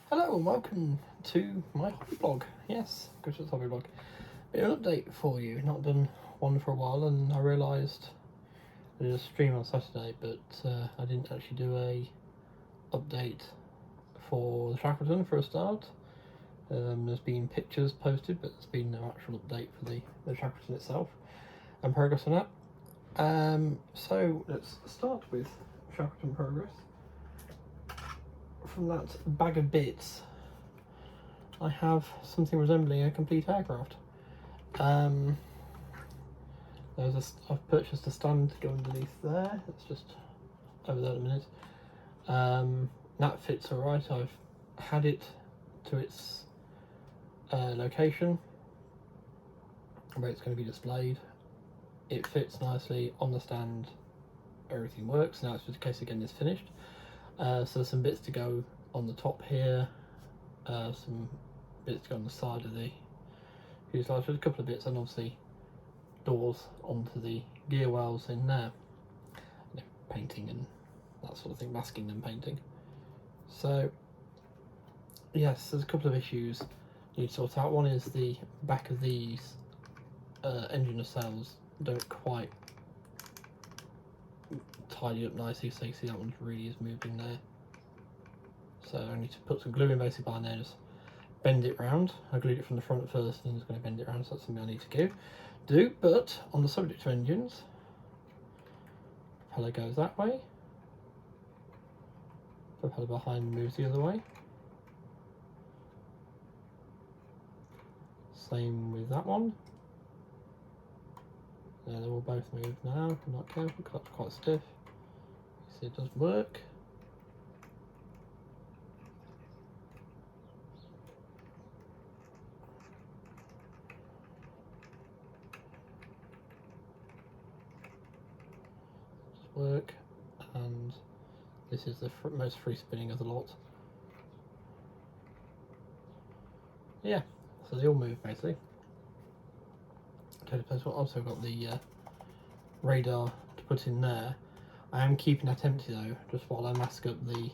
Hello and welcome to my hobby blog. Yes, Chris's hobby blog. Bit of an update for you. Not done one for a while, and I realised I did a stream on Saturday, but I didn't actually do a update for the Shackleton for a start. There's been pictures posted, but there's been no actual update for the Shackleton itself and progress on that. So let's start with Shackleton progress. From that bag of bits, I have something resembling a complete aircraft. I've purchased a stand to go underneath there. It's just over there in a minute. That fits alright. I've had it to its location where it's going to be displayed. It fits nicely on the stand. Everything works. Now it's just a case of getting this finished. So there's some bits to go on the top here, some bits to go on the side of the fuselage, there's a couple of bits, and obviously doors onto the gear wells in there, painting and that sort of thing, masking and painting. So yes, there's a couple of issues you need to sort out. One is the back of these engine nacelles don't quite tidy up nicely, so you see that one really is moving there. So I need to put some glue in basically behind there, just bend it round. I glued it from the front first and I'm just going to bend it round, so that's something I need to do. But on the subject of engines, propeller goes that way, propeller behind moves the other way. Same with that one. Yeah, they will both move now, if I'm not careful, because that's quite stiff. You see it does work. Work, and this is the most free spinning of the lot. Yeah, so they all move basically. I've also got the radar to put in there. I am keeping that empty though, just while I mask up the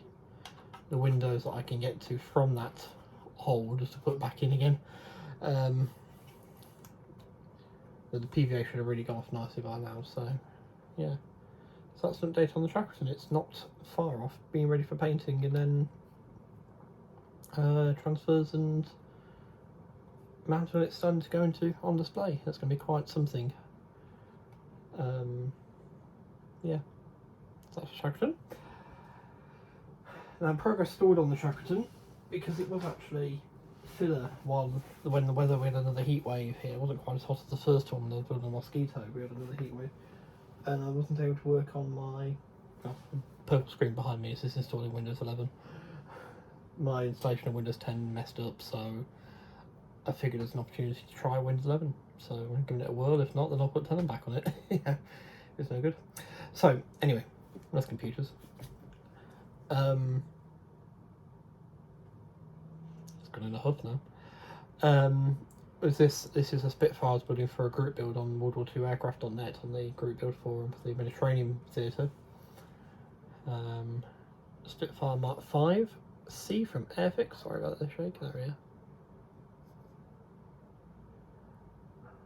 windows that I can get to from that hole, just to put back in again. The PVA should have really gone off nicely by now, so yeah. So that's an update on the Shackleton. It's not far off being ready for painting, and then transfers and mount on its stand to go into on display. That's going to be quite something. Yeah, so that's Shackleton. Now progress stalled on the Shackleton because it was actually filler when the weather, we had another heat wave here. It wasn't quite as hot as the first one. There was a mosquito. We had another heat wave, and I wasn't able to work on my purple screen behind me. Is installing Windows 11. My installation of Windows 10 messed up, so I figured there's an opportunity to try Windows 11. So I'm giving it a whirl. If not, then I'll put 10 back on it. Yeah, it's no good. So anyway, that's computers. It's got in a hub now. This is a Spitfire I was building for a group build on World War II Aircraft.net, on the group build forum for the Mediterranean Theatre. Spitfire Mark 5 C from Airfix. Sorry about the shake. There we are.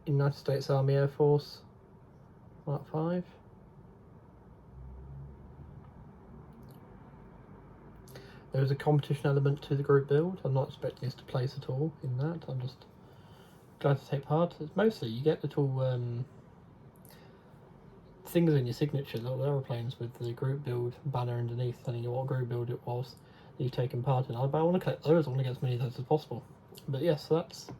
United States Army Air Force Mark 5. There is a competition element to the group build. I'm not expecting us to place at all in that. I'm just glad to take part. It's mostly you get little things in your signature, little aeroplanes with the group build banner underneath telling you what group build it was that you've taken part in. But I want to collect those. I want to get as many of those as possible. But yes, so that's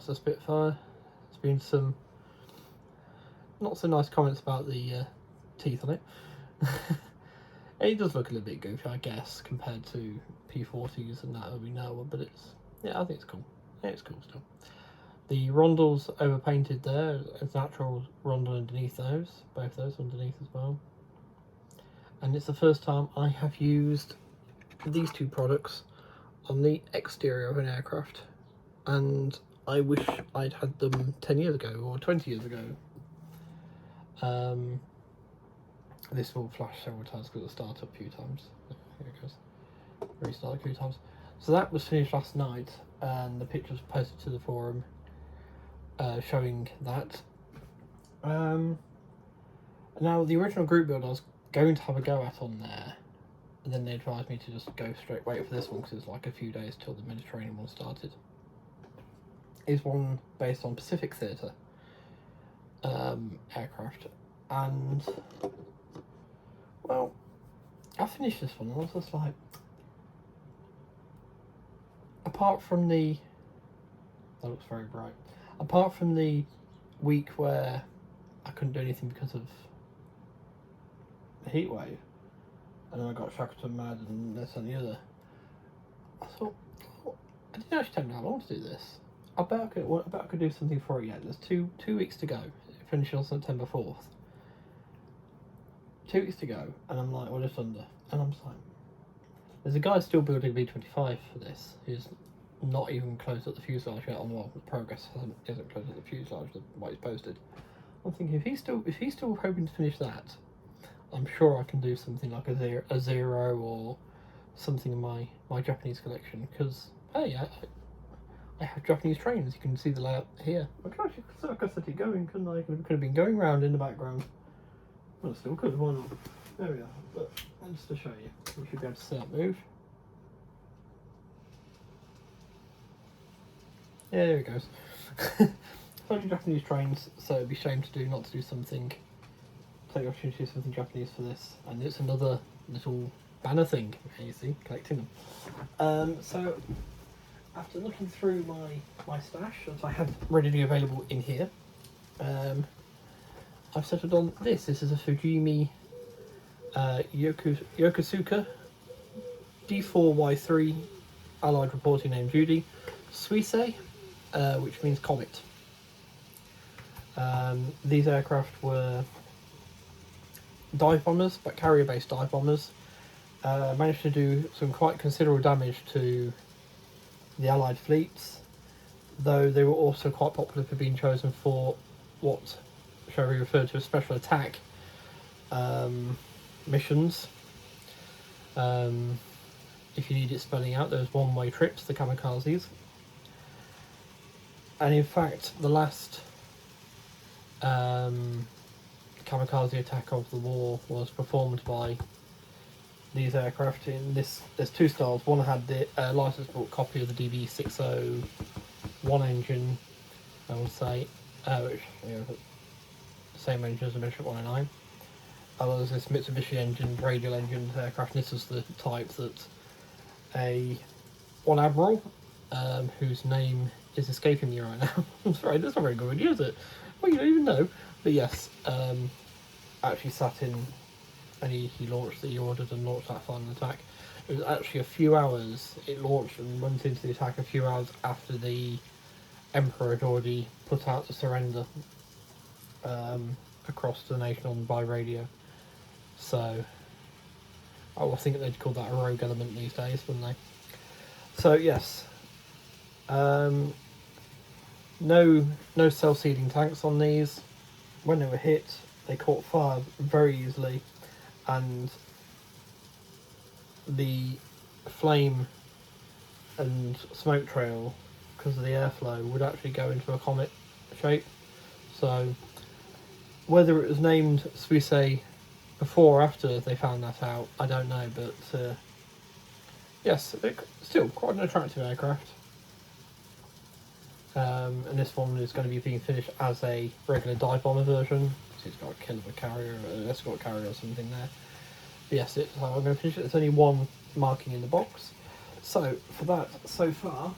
a Spitfire. There's been some not so nice comments about the teeth on it. It does look a little bit goofy, I guess, compared to P40s and that we know, but I think it's cool. Yeah, it's cool still. The rondels overpainted there. There's natural rondel underneath those, both those underneath as well. And it's the first time I have used these two products on the exterior of an aircraft, and I wish I'd had them 10 years ago or 20 years ago. This will flash several times because it'll start up a few times. Here it goes. Restart a few times. So that was finished last night, and the picture was posted to the forum showing that. Now, the original group build I was going to have a go at on there, and then they advised me to just go straight wait for this one because it's like a few days till the Mediterranean one started. Is one based on Pacific Theatre aircraft, and well, I finished this one and I was just like, apart from the, that looks very bright, apart from the week where I couldn't do anything because of the heat wave, and then I got Shackleton mad and this and the other, I thought, oh, I didn't actually take me how long to do this. I bet I could do something for it yet. There's two weeks to go. It finishes on September 4th. 2 weeks to go, and I'm like, well, just under. And I'm just like, there's a guy still building B-25 for this, who's not even closed up the fuselage yet. Well, the Progress isn't closed up the fuselage, the way it's posted. I'm thinking, if he's still hoping to finish that, I'm sure I can do something like a zero or something in my Japanese collection. Because hey, I have Japanese trains. You can see the layout here. I could actually set it going, couldn't I? Could have been going round in the background. Well, still could. Why not? There we are. But just to show you, we should be able to see that move. Yeah, there it goes. Only Japanese trains, so it'd be a shame not to do something. Take the opportunity to do something Japanese for this, and it's another little banner thing. You see, collecting them. So after looking through my stash that I had readily available in here, I've settled on this. This is a Fujimi Yokosuka D4Y3 Allied reporting name Judy Suisei, which means comet. These aircraft were dive bombers, but carrier-based dive bombers. Managed to do some quite considerable damage to the Allied fleets, though they were also quite popular for being chosen for what shall we refer to as special attack missions. If you need it spelling out, there's one-way trips, the kamikazes. And in fact, the last kamikaze attack of the war was performed by these aircraft. In this, there's two styles. One had the license book copy of the DB601 engine, I would say, which, you know, the same engine as the Mission 109. There's this Mitsubishi engine, radial engine aircraft, and this is the type that one admiral, whose name is escaping me right now. I'm sorry, that's not very good when you use it. Well, you don't even know. But yes, actually sat in, and he ordered and launched that final attack. It was actually a few hours, it launched and went into the attack a few hours after the Emperor had already put out the surrender across the nation by radio. So, I think they'd call that a rogue element these days, wouldn't they? So yes, no self-sealing tanks on these. When they were hit, they caught fire very easily, and the flame and smoke trail, because of the airflow, would actually go into a comet shape. So whether it was named Suisei before or after they found that out, I don't know, but yes, still quite an attractive aircraft. And this one is going to be being finished as a regular dive bomber version. So it's got a kill of a carrier, an escort carrier or something there. But yes, so I'm going to finish it. There's only one marking in the box. So for that, so far,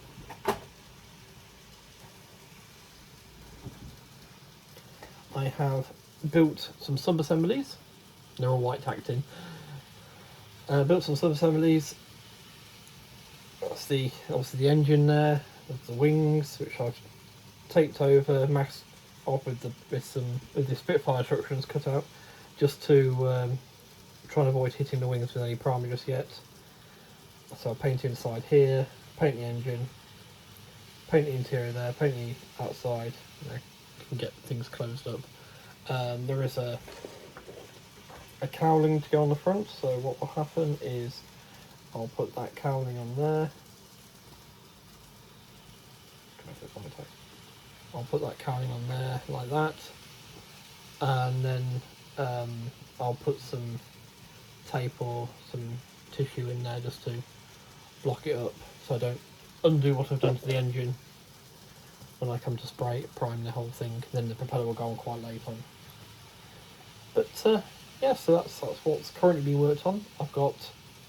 I have built some sub-assemblies. They're all white tacked in. Built some sub-assemblies. That's obviously the engine there. There's the wings, which I've taped over, masked off with the Spitfire instructions cut out, just to try and avoid hitting the wings with any primer just yet. So I'll paint inside here, paint the engine, paint the interior there, paint the outside. You know, can get things closed up. There is a a cowling to go on the front. So what will happen is I'll put that cowling on there. I'll put that cowling on there like that, and then I'll put some tape or some tissue in there just to block it up so I don't undo what I've done to the engine when I come to prime the whole thing. Then the propeller will go on quite late on. But yeah, so that's what's currently being worked on. I've got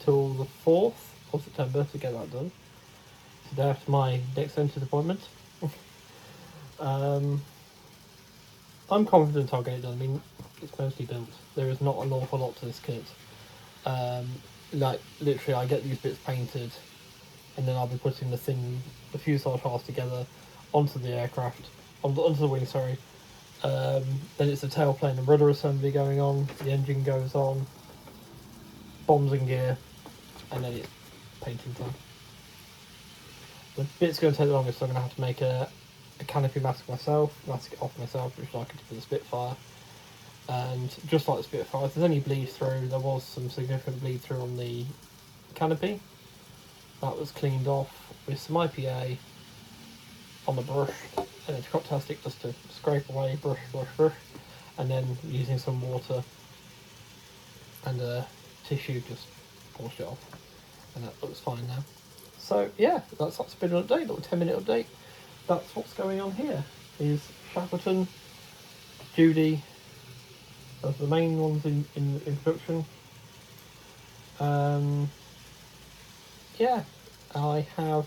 till the 4th of September to get that done. So day after my next dentist appointment. I'm confident I'll get it done. I mean, it's mostly built. There is not an awful lot to this kit. Like, literally, I get these bits painted, and then I'll be putting the fuselage halves together onto the aircraft, onto the wing, sorry. Then it's the tailplane and rudder assembly going on, the engine goes on, bombs in gear, and then it's painting time. The bit's going to take the longest, so I'm going to have to make a canopy mask myself, mask it off myself, which is like I did for the Spitfire. And just like the Spitfire, if there's any bleed through, there was some significant bleed through on the canopy. That was cleaned off with some IPA on the brush, and it's crop-tastic just to scrape away, brush, and then using some water and a tissue just polish it off, and that looks fine now. So yeah, that's been an update, a little 10-minute update. That's what's going on here. Is Shackleton, Judy, those are the main ones in production. Yeah, I have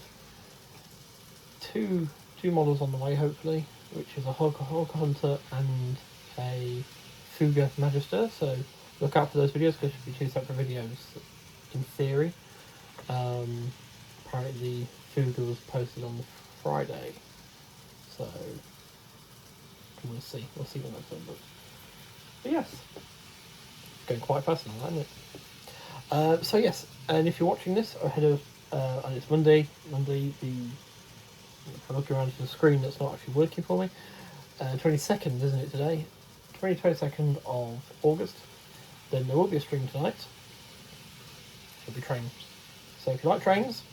two models on the way, hopefully, which is a Hawk Hunter and a Fuga Magister. So look out for those videos, because there should be 2 separate videos in theory. Apparently the Fuga was posted on Friday, so we'll see when that's done. But yes, going quite fast now, isn't it? So yes, and if you're watching this ahead of, and it's Monday, if I look around to the screen that's not actually working for me, 22nd, isn't it today? 22nd of August, then there will be a stream tonight. There'll be trains. So if you like trains,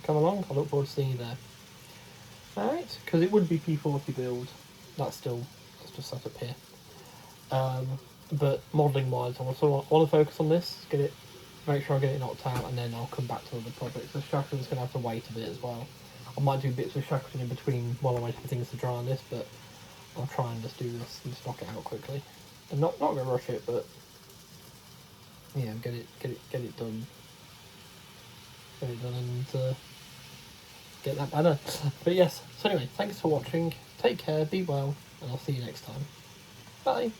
come along, I look forward to seeing you there. Alright, because it would be P40 build, that's just set up here. But modelling wise, I want to focus on this, make sure I get it knocked out, and then I'll come back to other projects. So Shackleton's going to have to wait a bit as well. I might do bits with Shackleton in between while I wait for things to dry on this, but I'll try and just do this and just knock it out quickly. And not going to rush it, but yeah, get it done. Get it done and get that banner. But yes, so anyway, thanks for watching. Take care, be well, and I'll see you next time. Bye.